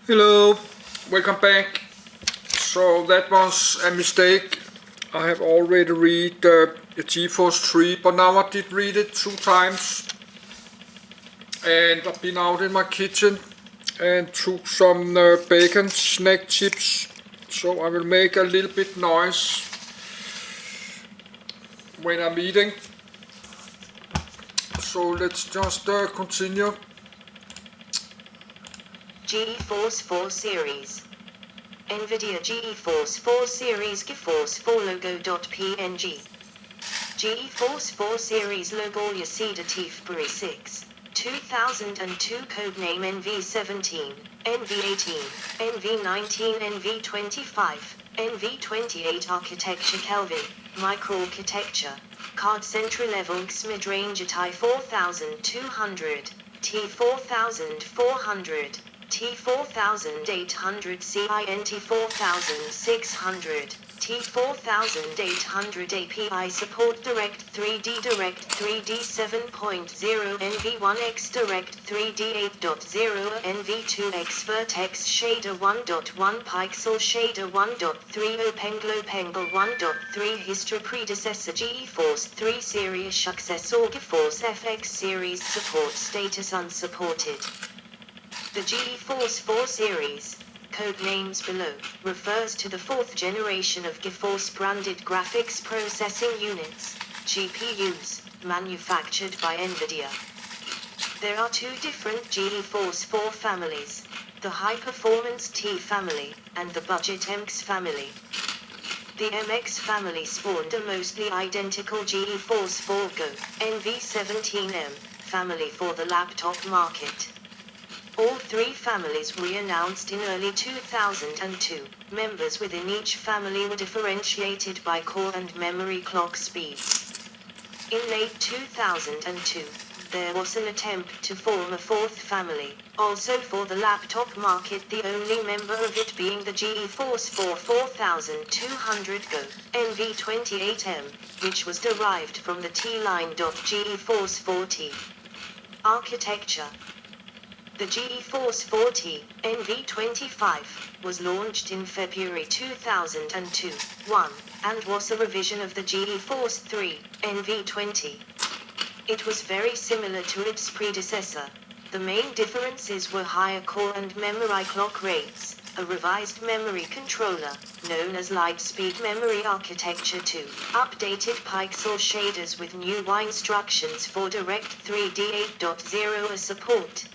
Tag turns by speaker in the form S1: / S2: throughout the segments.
S1: Hello, welcome back. So that was a mistake. I have already read the GeForce 3, but now I did read it 2 times. And I've been out in my kitchen and took some bacon snack chips. So I will make a little bit noise when I'm eating. So let's just continue.
S2: GeForce 4 Series. Nvidia GeForce 4 Series GeForce 4 logo.png. GeForce 4 Series logo Yasida Tifbury 6. 2002 codename NV17, NV18, NV19, NV25, NV28 Architecture Kelvin, Microarchitecture, Card Central Level X Mid-Range at i4200, T4400, T4800 CINT 4600, T4800 API support Direct 3D Direct 3D 7.0 NV1X Direct 3D 8.0 NV2X Vertex Shader 1.1 Pixel Shader 1.3 Opengle Opengle 1.3 History Predecessor GeForce 3 Series Successor GeForce FX Series Support Status Unsupported. The GeForce 4 Series, code names below, refers to the fourth generation of GeForce branded graphics processing units, GPUs, manufactured by Nvidia. There are two different GeForce 4 families, the high-performance T family, and the budget MX family. The MX family spawned a mostly identical GeForce 4 Go, NV17M, family for the laptop market. All three families were announced in early 2002. Members within each family were differentiated by core and memory clock speeds. In late 2002, there was an attempt to form a fourth family, also for the laptop market, the only member of it being the GeForce 4 4200 Go, NV28M, which was derived from the T-line. GeForce 4T. Architecture. The GeForce 4T, NV25, was launched in February 2002, and was a revision of the GeForce 3, NV20. It was very similar to its predecessor. The main differences were higher core and memory clock rates, a revised memory controller, known as Lightspeed Memory Architecture 2, updated pixel shaders with new instructions for Direct 3D 8.0 support,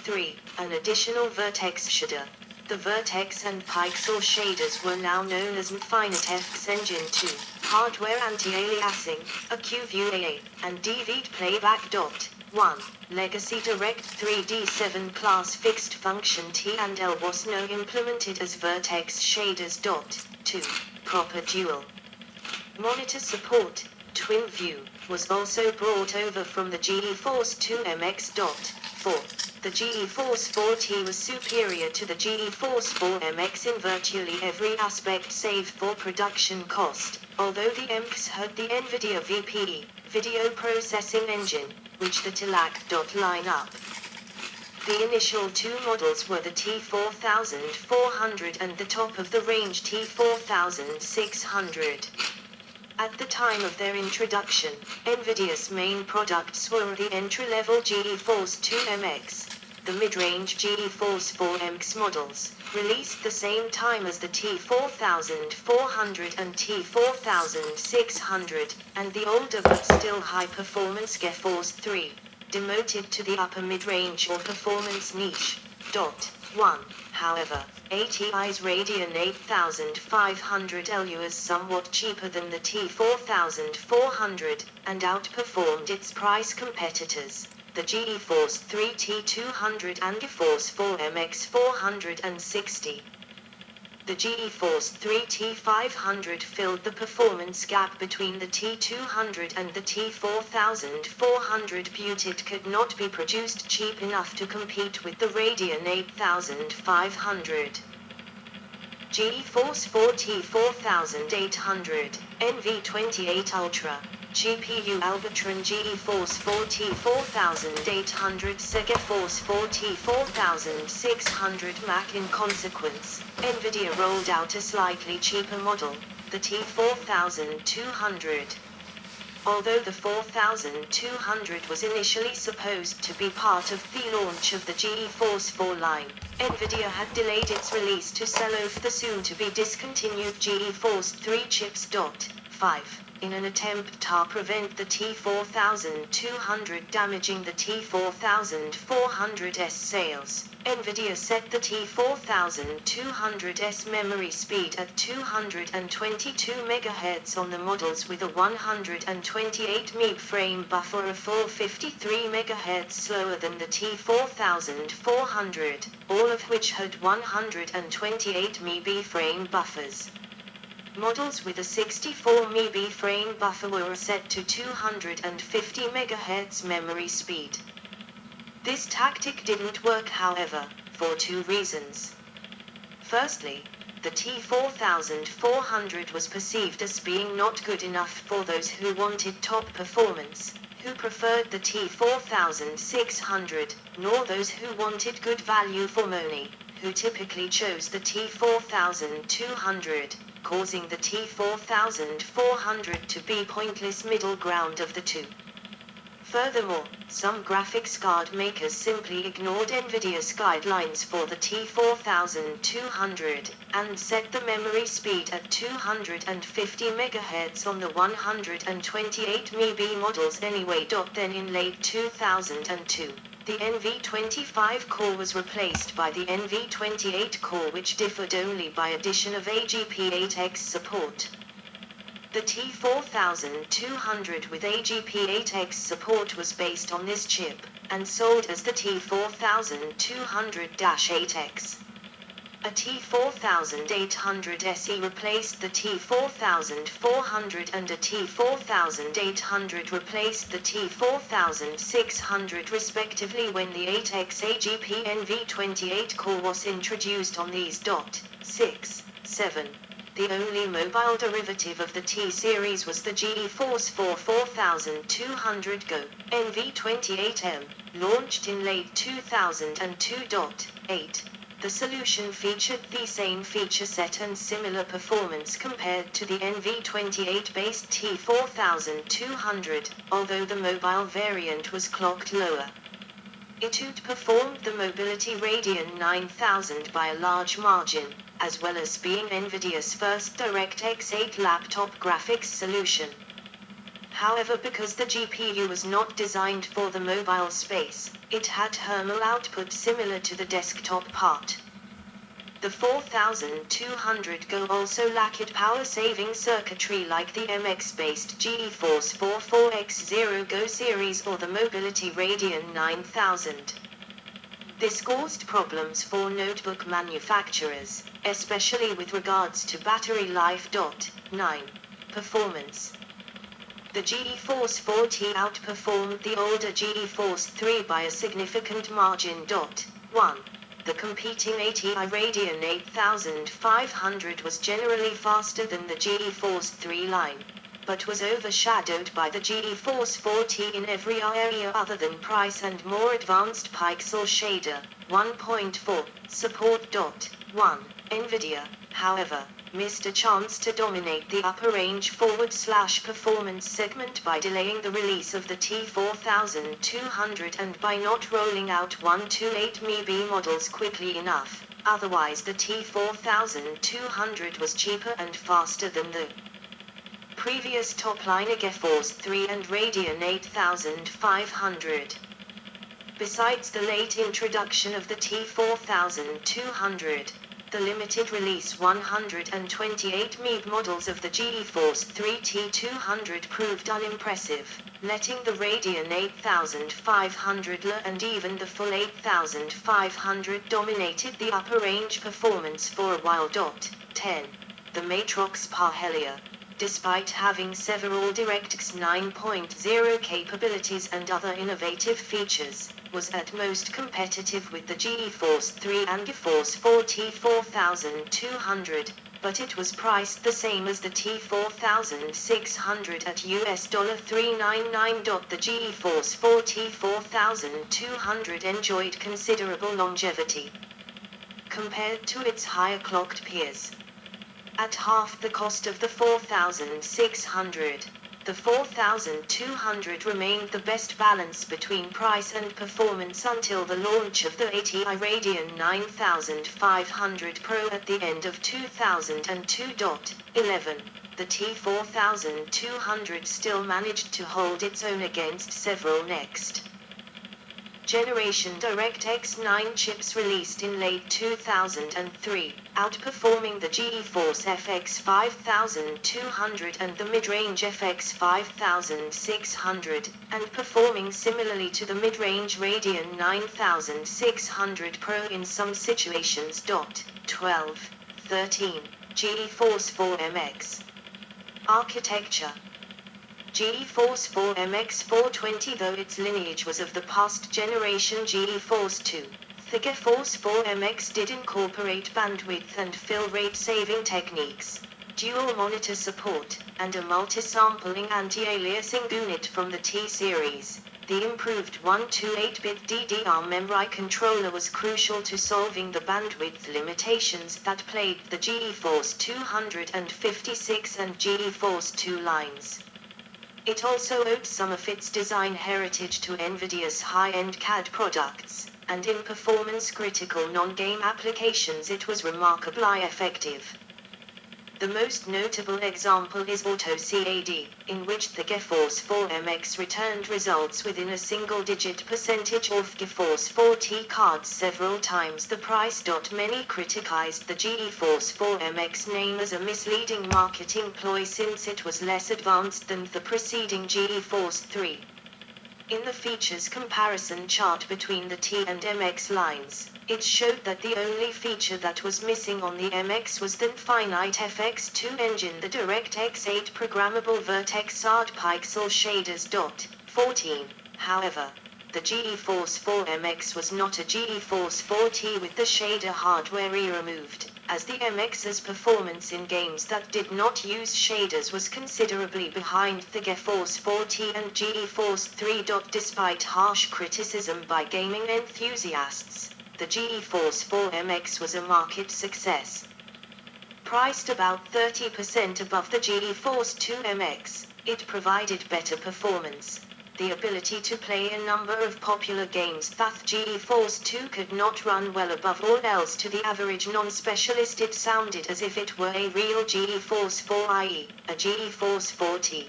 S2: 3. An additional vertex shader. The vertex and pixel shaders were now known as Infinitefx Engine 2, hardware anti-aliasing, a QVAA, and DVD playback. 1. Legacy Direct 3D 7 class fixed function T and L was now implemented as vertex shaders. 2. Proper dual monitor support, Twin View, was also brought over from the GeForce 2 MX. 4. The GeForce 4T was superior to the GeForce 4 MX in virtually every aspect save for production cost, although the MX had the Nvidia VPE, Video Processing Engine, which the TILAC. Line up. The initial two models were the T4400 and the top of the range T4600. At the time of their introduction, Nvidia's main products were the entry-level GeForce 2 MX, the mid-range GeForce 4 MX models, released the same time as the T4400 and T4600, and the older but still high-performance GeForce 3, demoted to the upper mid-range or performance niche. 1. However, ATI's Radeon 8500 LU is somewhat cheaper than the T4400, and outperformed its price competitors, the GeForce 3 T200 and GeForce 4 MX 460. The GeForce 3 T500 filled the performance gap between the T200 and the T4400, but it could not be produced cheap enough to compete with the Radeon 8500. GeForce 4 T4800, NV28 Ultra. GPU Albatron GeForce 4T4800 GeForce 4T4600 Mac. In consequence, Nvidia rolled out a slightly cheaper model, the T4200. Although the 4200 was initially supposed to be part of the launch of the GeForce 4 line, Nvidia had delayed its release to sell off the soon-to-be discontinued GeForce 3 chips. 5. In an attempt to prevent the T4200 damaging the T4400's sales, Nvidia set the T4200's memory speed at 222 MHz on the models with a 128 MB frame buffer, a full 53 MHz slower than the T4400, all of which had 128 MB frame buffers. Models with a 64 MB frame buffer were set to 250 MHz memory speed. This tactic didn't work, however, for two reasons. Firstly, the T4400 was perceived as being not good enough for those who wanted top performance, who preferred the T4600, nor those who wanted good value for money, who typically chose the T4200, causing the T4400 to be pointless middle ground of the two. Furthermore, some graphics card makers simply ignored Nvidia's guidelines for the T4200, and set the memory speed at 250 MHz on the 128 MB models anyway. Then in late 2002, the NV25 core was replaced by the NV28 core, which differed only by addition of AGP8X support. The T4200 with AGP8X support was based on this chip, and sold as the T4200-8X. A T4800 SE replaced the T4400, and a T4800 replaced the T4600 respectively when the 8X AGP NV28 core was introduced on these. 6. 7. The only mobile derivative of the T-series was the GeForce 4 4200 Go NV28M, launched in late 2002. 8. The solution featured the same feature set and similar performance compared to the NV28-based T4200, although the mobile variant was clocked lower. It outperformed the Mobility Radeon 9000 by a large margin, as well as being Nvidia's first DirectX 8 laptop graphics solution. However, because the GPU was not designed for the mobile space, it had thermal output similar to the desktop part. The 4200 Go also lacked power-saving circuitry like the MX-based GeForce 44X0 Go series or the Mobility Radeon 9000. This caused problems for notebook manufacturers, especially with regards to battery life. 9. Performance. The GeForce 4T outperformed the older GeForce 3 by a significant margin. 1. The competing ATI Radeon 8500 was generally faster than the GeForce 3 line, but was overshadowed by the GeForce 4T in every area other than price and more advanced pixel shader. 1.4. Support. 1. Nvidia, however, missed a chance to dominate the upper range /performance segment by delaying the release of the T4200 and by not rolling out 128 MB models quickly enough. Otherwise the T4200 was cheaper and faster than the previous top-line GeForce 3 and Radeon 8500. Besides the late introduction of the T4200, the limited release 128 MB models of the GeForce 3 T200 proved unimpressive, letting the Radeon 8500 and even the full 8500 dominated the upper range performance for a while. 10. The Matrox Parhelia. Despite having several DirectX 9.0 capabilities and other innovative features, was at most competitive with the GeForce 3 and GeForce 4 T4200, but it was priced the same as the T4600 at $399. The GeForce 4 T4200 enjoyed considerable longevity compared to its higher clocked peers. At half the cost of the 4600, the 4200 remained the best balance between price and performance until the launch of the ATI Radeon 9500 Pro at the end of 2002.11. The T4200 still managed to hold its own against several next generation DirectX 9 chips released in late 2003, outperforming the GeForce FX 5200 and the mid-range FX 5600, and performing similarly to the mid-range Radeon 9600 Pro in some situations. 12.13 GeForce 4MX Architecture. GeForce 4MX 420. Though its lineage was of the past generation GeForce 2, the GeForce 4MX did incorporate bandwidth and fill rate saving techniques, dual monitor support, and a multi-sampling anti-aliasing unit from the T-series. The improved 128-bit DDR memory controller was crucial to solving the bandwidth limitations that plagued the GeForce 256 and GeForce 2 lines. It also owed some of its design heritage to Nvidia's high-end CAD products, and in performance-critical non-game applications it was remarkably effective. The most notable example is Auto CAD, in which the GeForce 4MX returned results within a single-digit percentage off GeForce 4T cards several times the price. Many criticized the GeForce 4MX name as a misleading marketing ploy since it was less advanced than the preceding GeForce 3. In the features comparison chart between the T and MX lines, it showed that the only feature that was missing on the MX was the Infinite FX2 engine, the DirectX 8 programmable vertex art pixel shaders. 14. However, the GeForce 4MX was not a GeForce 4T with the shader hardware removed, as the MX's performance in games that did not use shaders was considerably behind the GeForce 4T and GeForce 3. Despite harsh criticism by gaming enthusiasts, the GeForce 4MX was a market success. Priced about 30% above the GeForce 2 MX, it provided better performance, the ability to play a number of popular games that GeForce 2 could not run well. Above all else, to the average non-specialist it sounded as if it were a real GeForce 4, i.e., a GeForce 4T.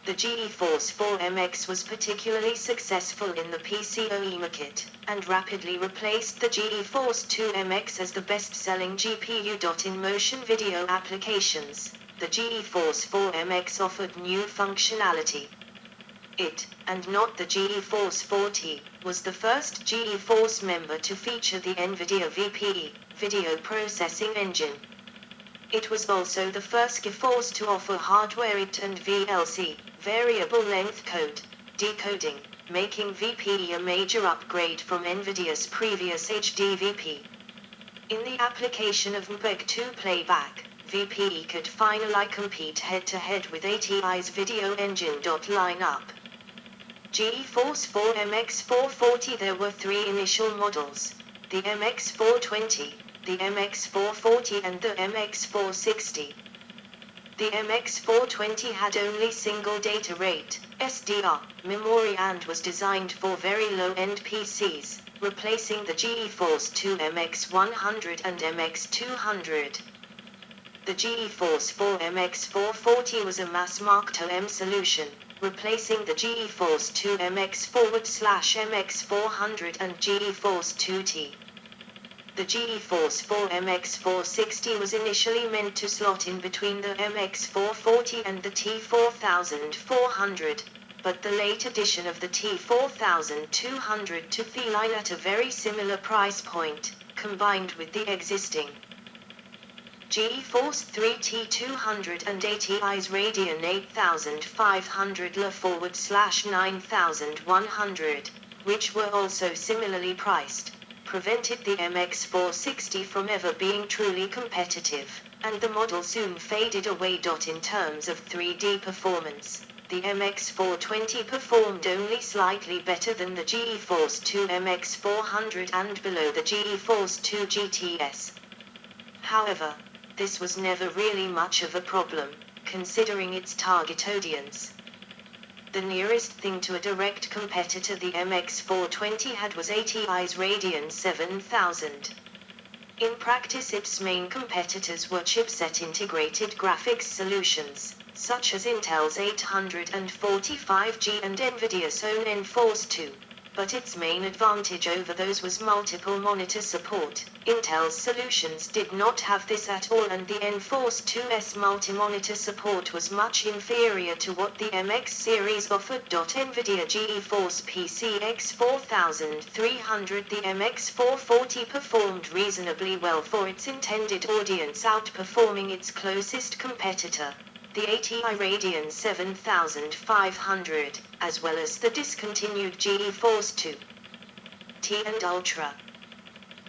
S2: The GeForce 4MX was particularly successful in the PCOE market, and rapidly replaced the GeForce 2 MX as the best-selling GPU. In motion video applications, the GeForce 4MX offered new functionality. It, and not the GeForce 4T, was the first GeForce member to feature the Nvidia VPE, video processing engine. It was also the first GeForce to offer hardware IT and VLC, variable length code, decoding, making VPE a major upgrade from Nvidia's previous HDVP. In the application of MPEG-2 playback, VPE could finally compete head-to-head with ATI's video engine. Line up. GeForce 4MX 440. There were three initial models: the MX 420, the MX 440 and the MX 460. The MX 420 had only single data rate, SDR, memory and was designed for very low-end PCs, replacing the GeForce 2 MX 100 and MX 200. The GeForce 4 MX 440 was a mass-market OEM solution, replacing the GeForce 2 MX/MX 400 and GeForce 2T. The GeForce 4 MX 460 was initially meant to slot in between the MX 440 and the T4400, but the late addition of the T4200 to the line at a very similar price point, combined with the existing GeForce 3 T200 and ATI's Radeon 8500/9100, which were also similarly priced, prevented the MX460 from ever being truly competitive, and the model soon faded away. In terms of 3D performance, the MX420 performed only slightly better than the GeForce 2 MX400 and below the GeForce 2 GTS. However, this was never really much of a problem, considering its target audience. The nearest thing to a direct competitor the MX420 had was ATI's Radeon 7000. In practice, its main competitors were chipset-integrated graphics solutions, such as Intel's 845G and Nvidia's own Enforce 2. But its main advantage over those was multiple monitor support. Intel's solutions did not have this at all, and the Enforce 2's multi-monitor support was much inferior to what the MX series offered. Nvidia GeForce PCX 4300. The MX440 performed reasonably well for its intended audience, outperforming its closest competitor, the ATI Radeon 7500, as well as the discontinued GeForce 2 T and Ultra.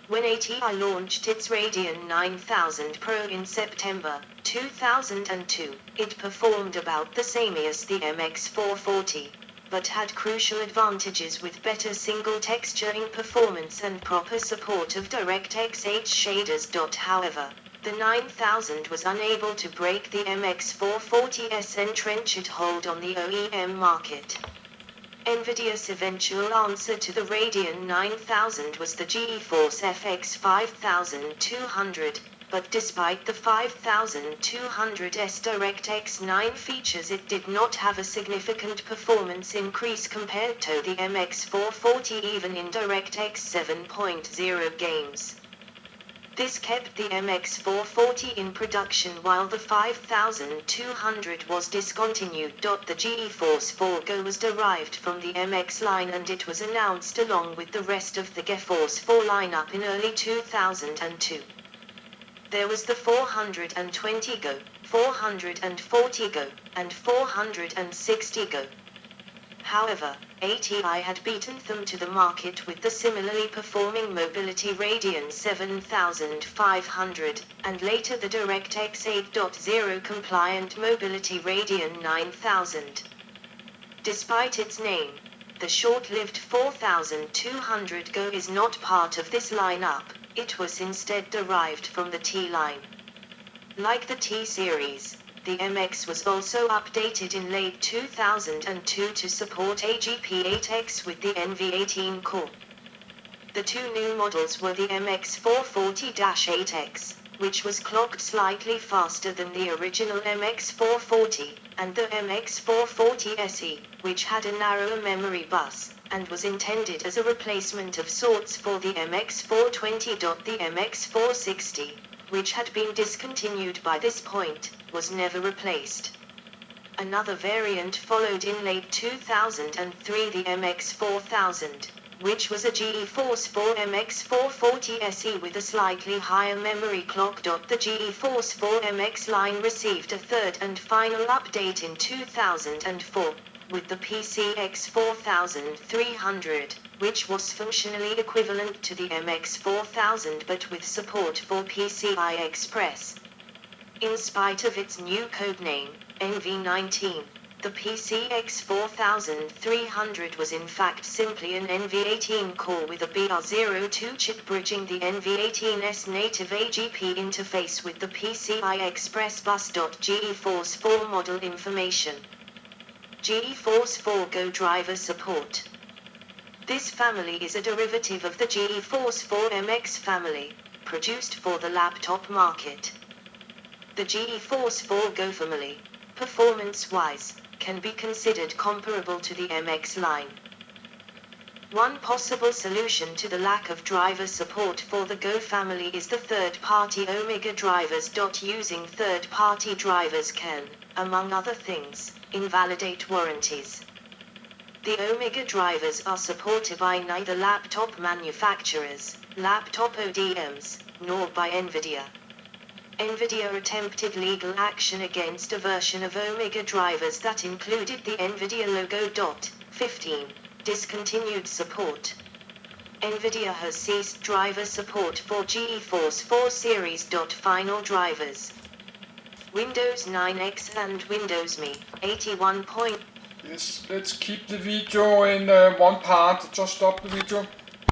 S2: When ATI launched its Radeon 9000 Pro in September 2002, it performed about the same as the MX440, but had crucial advantages with better single texturing performance and proper support of DirectX 8 shaders. However, the 9000 was unable to break the MX440's entrenched hold on the OEM market. Nvidia's eventual answer to the Radeon 9000 was the GeForce FX 5200, but despite the 5200's DirectX 9 features, it did not have a significant performance increase compared to the MX440 even in DirectX 7.0 games. This kept the MX440 in production while the 5200 was discontinued. The GeForce 4 Go was derived from the MX line, and it was announced along with the rest of the GeForce 4 lineup in early 2002. There was the 420 Go, 440 Go, and 460 Go. However, ATI had beaten them to the market with the similarly performing mobility Radeon 7500, and later the DirectX 8.0 compliant mobility Radeon 9000. Despite its name, the short-lived 4200 Go is not part of this lineup. It was instead derived from the T line. Like the T series, the MX was also updated in late 2002 to support AGP8X with the NV18 core. The two new models were the MX440-8X, which was clocked slightly faster than the original MX440, and the MX440 SE, which had a narrower memory bus, and was intended as a replacement of sorts for the MX420. The MX460, which had been discontinued by this point, was never replaced. Another variant followed in late 2003, the MX4000, which was a GeForce 4 MX440 SE with a slightly higher memory clock. The GeForce 4 MX line received a third and final update in 2004, with the PCX 4300, which was functionally equivalent to the MX 4000 but with support for PCI Express. In spite of its new codename, NV19, the PCX 4300 was in fact simply an NV18 core with a BR02 chip bridging the NV18's native AGP interface with the PCI Express bus. GeForce 4 model information. GeForce 4 Go driver support. This family is a derivative of the GeForce 4 MX family, produced for the laptop market. The GeForce 4 Go family, performance-wise, can be considered comparable to the MX line. One possible solution to the lack of driver support for the Go family is the third-party Omega drivers. Using third-party drivers can, among other things, invalidate warranties. The Omega drivers are supported by neither laptop manufacturers, laptop ODMs, nor by Nvidia. Nvidia attempted legal action against a version of Omega drivers that included the Nvidia logo. 15. Discontinued support. Nvidia has ceased driver support for GeForce 4 series. Final drivers. Windows 9X and Windows Me 81.
S1: Yes, let's keep the video in one part. Just stop the video.